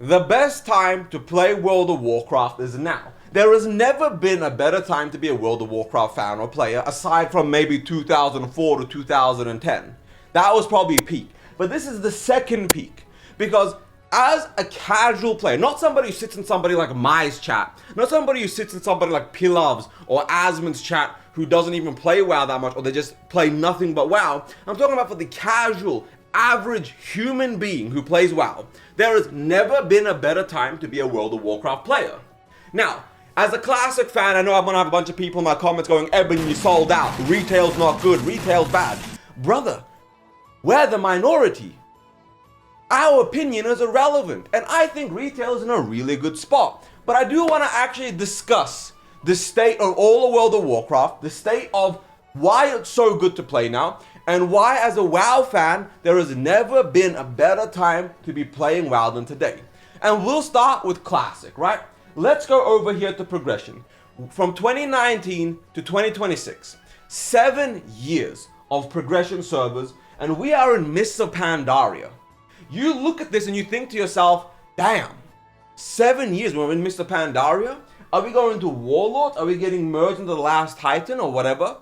The best time to play World of Warcraft is now. There has never been a better time to be a World of Warcraft fan or player, aside from maybe 2004 to 2010. That was probably peak. But this is the second peak. Because as a casual player, not somebody who sits in somebody like Mai's chat, not somebody who sits in somebody like Pilav's or Asmon's chat who doesn't even play WoW that much, or they just play nothing but WoW. I'm talking about for the casual, average human being who plays WoW. There has never been a better time to be a World of Warcraft player. Now, as a classic fan, I know I'm gonna have a bunch of people in my comments going, Eben, you sold out, retail's not good, retail's bad. Brother, we're the minority. Our opinion is irrelevant, and I think retail is in a really good spot. But I do want to actually discuss the state of all of World of Warcraft, the state of why it's so good to play now, and why as a WoW fan, there has never been a better time to be playing WoW than today. And we'll start with Classic, right? Let's go over here to progression. From 2019 to 2026, 7 years of progression servers, and we are in Mists of Pandaria. You look at this and you think to yourself, damn, 7 years we're in Mists of Pandaria? Are we going to Warlords? Are we getting merged into the Last Titan or whatever?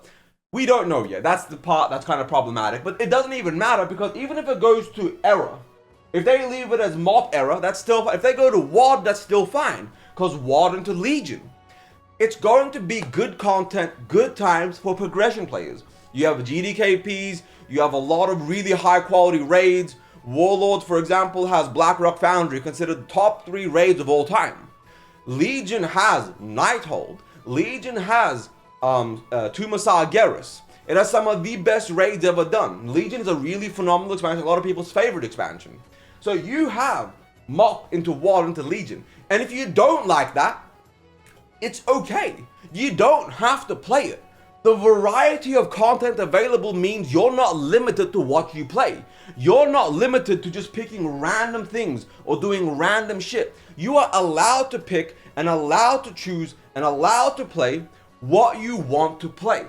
We don't know yet. That's the part that's kind of problematic. But it doesn't even matter, because even if it goes to Era, if they leave it as Mob Era, that's still fine. If they go to WoD, that's still fine, because WoD into Legion. It's going to be good content, good times for progression players. You have GDKPs, you have a lot of really high quality raids. Warlords, for example, has Blackrock Foundry, considered top 3 raids of all time. Legion has Nighthold. Legion has Tumasar Geras. It has some of the best raids ever done. Legion is a really phenomenal expansion, a lot of people's favorite expansion. So you have Mop into WoD into Legion. And if you don't like that, it's okay. You don't have to play it. The variety of content available means you're not limited to what you play. You're not limited to just picking random things or doing random shit. You are allowed to pick and allowed to choose and allowed to play what you want to play.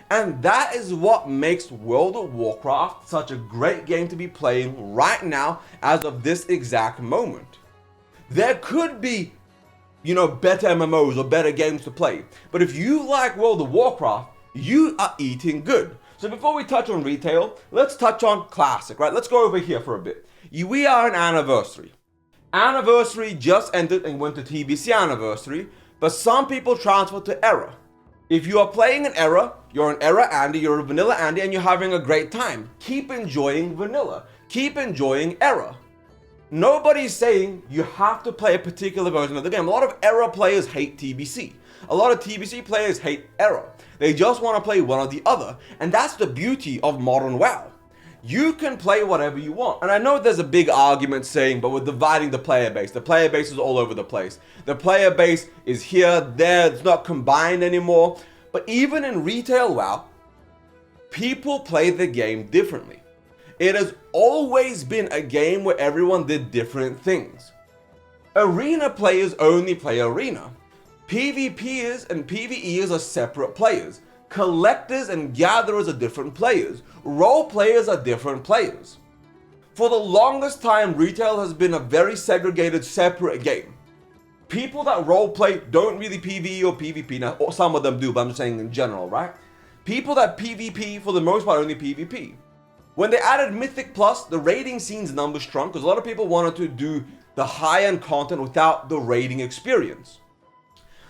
And that is what makes World of Warcraft such a great game to be playing right now as of this exact moment. There could be, better MMOs or better games to play. But if you like World of Warcraft, you are eating good. So before we touch on retail, let's touch on Classic, right? Let's go over here for a bit. We are in Anniversary. Anniversary just ended and went to TBC Anniversary, but some people transferred to Era. If you are playing an Era, you're an Era Andy, you're a Vanilla Andy, and you're having a great time. Keep enjoying Vanilla. Keep enjoying Era. Nobody's saying you have to play a particular version of the game. A lot of Era players hate TBC. A lot of TBC players hate Era. They just want to play one or the other. And that's the beauty of modern WoW. You can play whatever you want. And I know there's a big argument saying, but we're dividing the player base. The player base is all over the place. The player base is here, there, it's not combined anymore. But even in retail WoW, people play the game differently. It has always been a game where everyone did different things. Arena players only play Arena. PvPers and PvEers are separate players. Collectors and gatherers are different players. Role players are different players. For the longest time, retail has been a very segregated, separate game. People that role play don't really PvE or PvP. Now, some of them do, but I'm just saying in general, right? People that PvP, for the most part, only PvP. When they added Mythic Plus, the raiding scene's numbers shrunk because a lot of people wanted to do the high-end content without the raiding experience.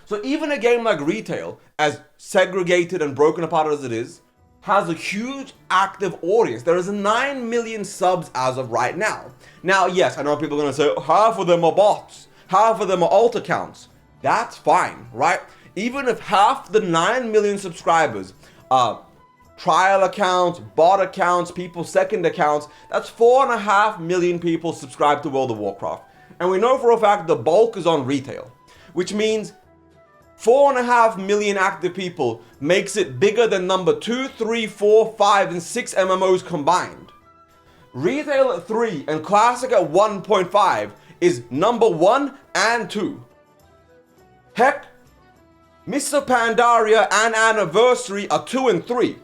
So even a game like Retail, as segregated and broken apart as it is, has a huge active audience. There is 9 million subs as of right now. Now, yes, I know people are going to say, half of them are bots, half of them are alt accounts. That's fine, right? Even if half the 9 million subscribers are trial accounts, bot accounts, people's second accounts, that's 4.5 million people subscribed to World of Warcraft. And we know for a fact the bulk is on Retail, which means 4.5 million active people makes it bigger than number 2, 3, 4, 5, and 6 MMOs combined. Retail at 3 and Classic at 1.5 is number 1 and 2. Heck, Mists of Pandaria and Anniversary are 2 and 3.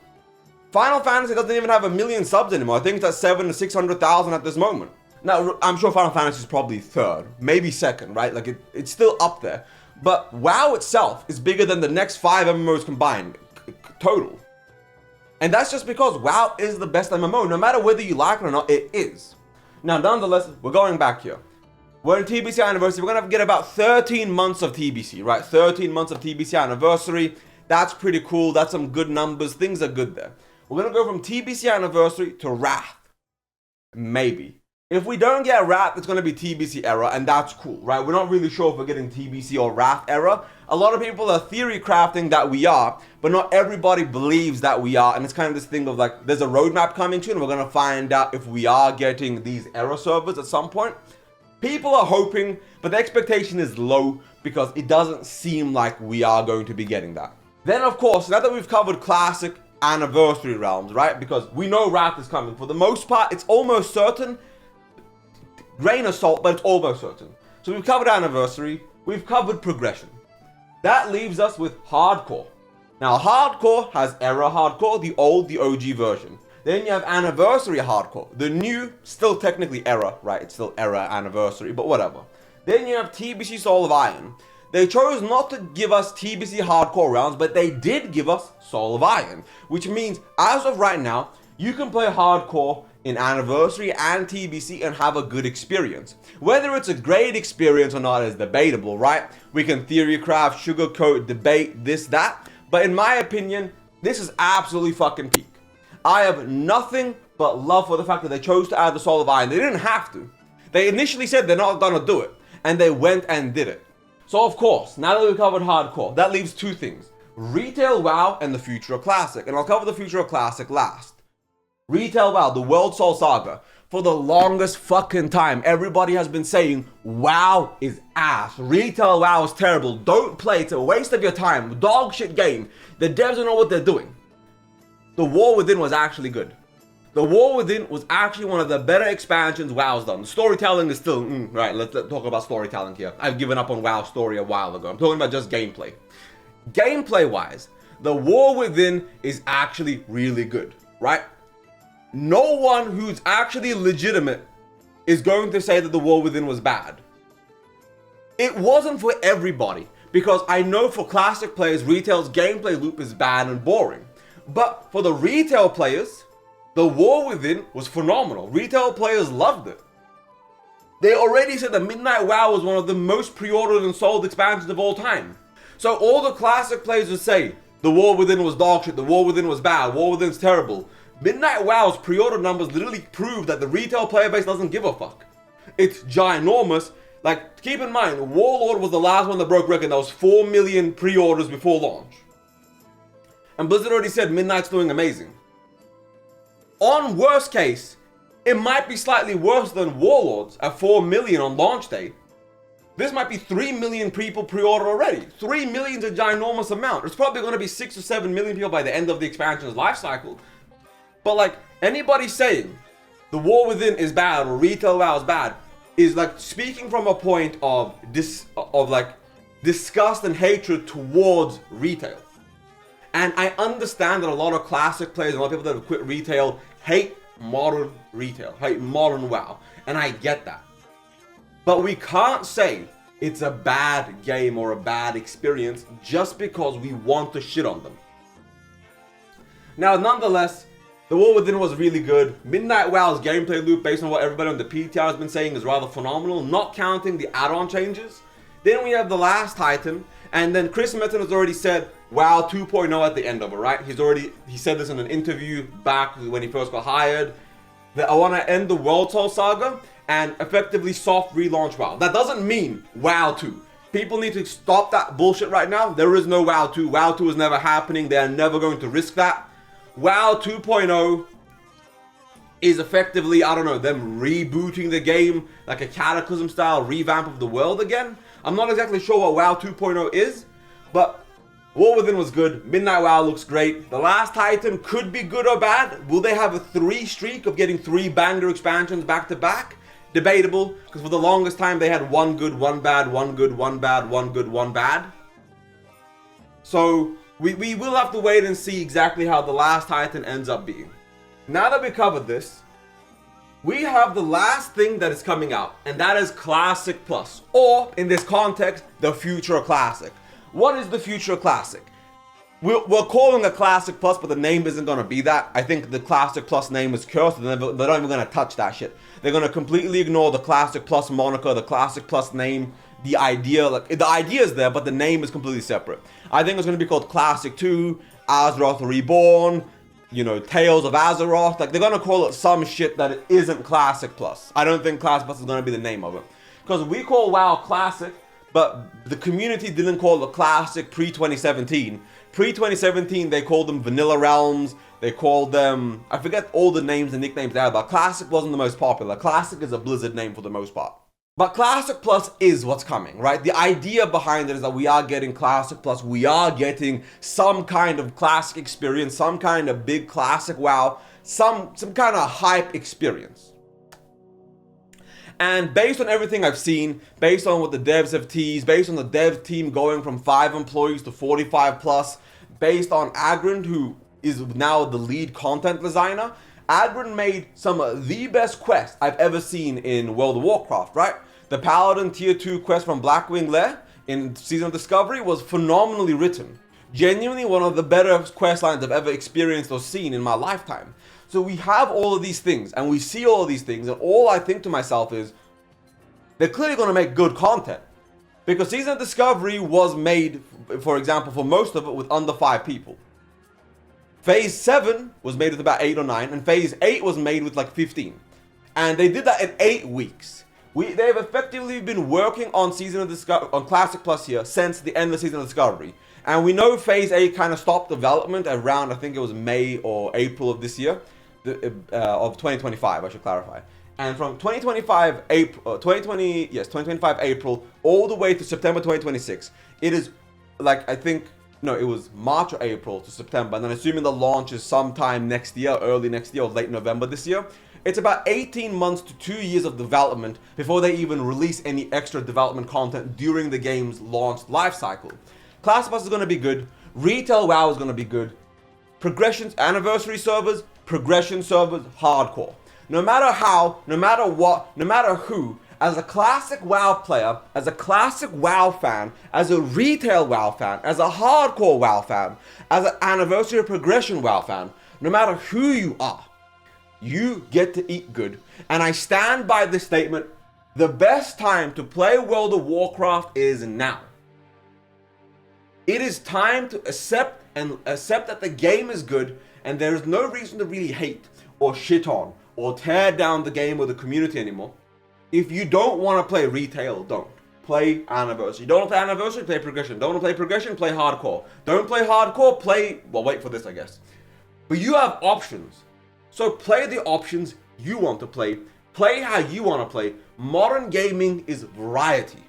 Final Fantasy doesn't even have 1 million subs anymore. I think it's at 700,000 to 600,000 at this moment. Now, I'm sure Final Fantasy is probably third, maybe second, right? Like, it's still up there. But WoW itself is bigger than the next 5 MMOs combined, total. And that's just because WoW is the best MMO. No matter whether you like it or not, it is. Now, nonetheless, we're going back here. We're in TBC anniversary. We're going to get about 13 months of TBC, right? 13 months of TBC anniversary. That's pretty cool. That's some good numbers. Things are good there. We're going to go from TBC anniversary to Wrath. Maybe. If we don't get Wrath, it's going to be TBC era, and that's cool, right? We're not really sure if we're getting TBC or Wrath era. A lot of people are theory crafting that we are, but not everybody believes that we are, and it's kind of this thing of like, there's a roadmap coming soon, and we're going to find out if we are getting these era servers at some point. People are hoping, but the expectation is low because it doesn't seem like we are going to be getting that. Then, of course, now that we've covered classic anniversary realms, right? Because we know Wrath is coming. For the most part, it's almost certain. Grain of salt, but it's almost certain. So we've covered anniversary, we've covered progression. That leaves us with hardcore. Now, hardcore has era hardcore, the OG version. Then you have anniversary hardcore, the new, still technically era, right? It's still era anniversary, but whatever. Then you have TBC Soul of Iron. They chose not to give us TBC hardcore rounds, but they did give us Soul of Iron, which means as of right now, you can play hardcore in anniversary and TBC and have a good experience. Whether it's a great experience or not is debatable, right? We can theory craft, sugarcoat, debate, this, that. But in my opinion, this is absolutely fucking peak. I have nothing but love for the fact that they chose to add the Soul of Iron. They didn't have to. They initially said they're not gonna do it, and they went and did it. So of course, now that we've covered hardcore, that leaves two things. Retail WoW and the future of Classic. And I'll cover the future of Classic last. Retail WoW, the World Soul Saga. For the longest fucking time, everybody has been saying, WoW is ass. Retail WoW is terrible. Don't play. It's a waste of your time. Dog shit game. The devs don't know what they're doing. The War Within was actually good. The War Within was actually one of the better expansions WoW's done. Storytelling is still, right, let's talk about storytelling here. I've given up on WoW story a while ago. I'm talking about just gameplay. Gameplay-wise, the War Within is actually really good, right? No one who's actually legitimate is going to say that the War Within was bad. It wasn't for everybody, because I know for classic players, retail's gameplay loop is bad and boring. But for the retail players, the War Within was phenomenal. Retail players loved it. They already said that Midnight WoW was one of the most pre-ordered and sold expansions of all time. So all the classic players would say, the War Within was dog shit, the War Within was bad, War Within's terrible. Midnight WoW's pre-order numbers literally prove that the retail player base doesn't give a fuck. It's ginormous. Like, keep in mind, Warlord was the last one that broke record. That was 4 million pre-orders before launch. And Blizzard already said Midnight's doing amazing. On worst case, it might be slightly worse than Warlords at 4 million on launch day. This might be 3 million people pre-order already. 3 million's a ginormous amount. It's probably going to be 6 or 7 million people by the end of the expansion's life cycle. But like, anybody saying the War Within is bad or retail WoW is bad is like speaking from a point of disgust and hatred towards retail. And I understand that a lot of classic players and a lot of people that have quit retail hate modern retail, hate modern WoW, and I get that. But we can't say it's a bad game or a bad experience just because we want to shit on them. Now, nonetheless, the War Within was really good. Midnight WoW's gameplay loop, based on what everybody on the PTR has been saying, is rather phenomenal, not counting the add-on changes. Then we have The Last Titan, and then Chris Metzen has already said WoW 2.0 at the end of it, right? He said this in an interview back when he first got hired, that I want to end the World Soul Saga and effectively soft relaunch WoW. That doesn't mean WoW 2. People need to stop that bullshit right now. There is no WoW 2. WoW 2 is never happening. They are never going to risk that. WoW 2.0 is effectively, I don't know, them rebooting the game like a Cataclysm style revamp of the world again. I'm not exactly sure what WoW 2.0 is, but War Within was good. Midnight WoW looks great. The Last Titan could be good or bad. Will they have a 3 streak of getting 3 banger expansions back to back? Debatable, because for the longest time they had 1 good, 1 bad, 1 good, 1 bad, 1 good, 1 bad. So we will have to wait and see exactly how The Last Titan ends up being. Now that we covered this, We have the last thing that is coming out, and that is Classic Plus, or in this context, the Future Classic. What is the Future Classic? We're calling a Classic Plus, but the name isn't going to be that. I think the Classic Plus name is cursed, and they're not even going to touch that shit. They're going to completely ignore the Classic Plus moniker, the Classic Plus name, the idea. Like, the idea is there, but the name is completely separate. I think it's going to be called Classic 2, Azeroth Reborn, you know, Tales of Azeroth. Like, they're going to call it some shit that it isn't Classic Plus. I don't think Classic Plus is going to be the name of it. Because we call WoW Classic, but the community didn't call it Classic pre-2017. Pre-2017, they called them Vanilla Realms. They called them, I forget all the names and nicknames they had, but Classic wasn't the most popular. Classic is a Blizzard name for the most part. But Classic Plus is what's coming, right? The idea behind it is that we are getting Classic Plus. We are getting some kind of Classic experience, some kind of big Classic WoW, some kind of hype experience. And based on everything I've seen, based on what the devs have teased, based on the dev team going from 5 employees to 45 plus, based on Agrin, who is now the lead content designer, Agrin made some of the best quests I've ever seen in World of Warcraft, right? The Paladin Tier 2 quest from Blackwing Lair in Season of Discovery was phenomenally written. Genuinely one of the better quest lines I've ever experienced or seen in my lifetime. So we have all of these things, and we see all of these things, and all I think to myself is, they're clearly going to make good content. Because Season of Discovery was made, for example, for most of it with under 5 people. Phase 7 was made with about 8 or 9, and Phase 8 was made with like 15. And they did that in 8 weeks. They've effectively been working on on Classic Plus here since the end of Season of Discovery. And we know Phase 8 kind of stopped development around, I think it was May or April of this year. Of 2025, I should clarify. And from 2025 April all the way to September 2026, it is like, I think, no, it was March or April to September, and then assuming the launch is sometime next year, early next year or late November this year, it's about 18 months to 2 years of development before they even release any extra development content during the game's launch lifecycle. Classic Plus is going to be good, Retail WoW is going to be good, progressions, anniversary servers, progression servers, hardcore. No matter how, no matter what, no matter who, as a Classic WoW player, as a Classic WoW fan, as a Retail WoW fan, as a hardcore WoW fan, as an anniversary progression WoW fan, no matter who you are, you get to eat good. And I stand by this statement, the best time to play World of Warcraft is now. It is time to accept that the game is good, and there is no reason to really hate or shit on or tear down the game or the community anymore. If you don't want to play Retail, don't. Play Anniversary. Don't want to play Anniversary, play Progression. Don't want to play Progression, play Hardcore. Don't play Hardcore, play... Well, wait for this, I guess. But you have options. So play the options you want to play. Play how you want to play. Modern gaming is variety.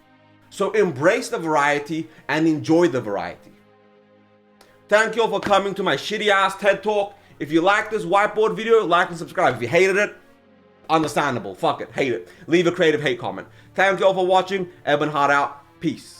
So embrace the variety and enjoy the variety. Thank you all for coming to my shitty ass TED Talk. If you like this whiteboard video, like and subscribe. If you hated it, understandable. Fuck it. Hate it. Leave a creative hate comment. Thank you all for watching. Ebon Hart out. Peace.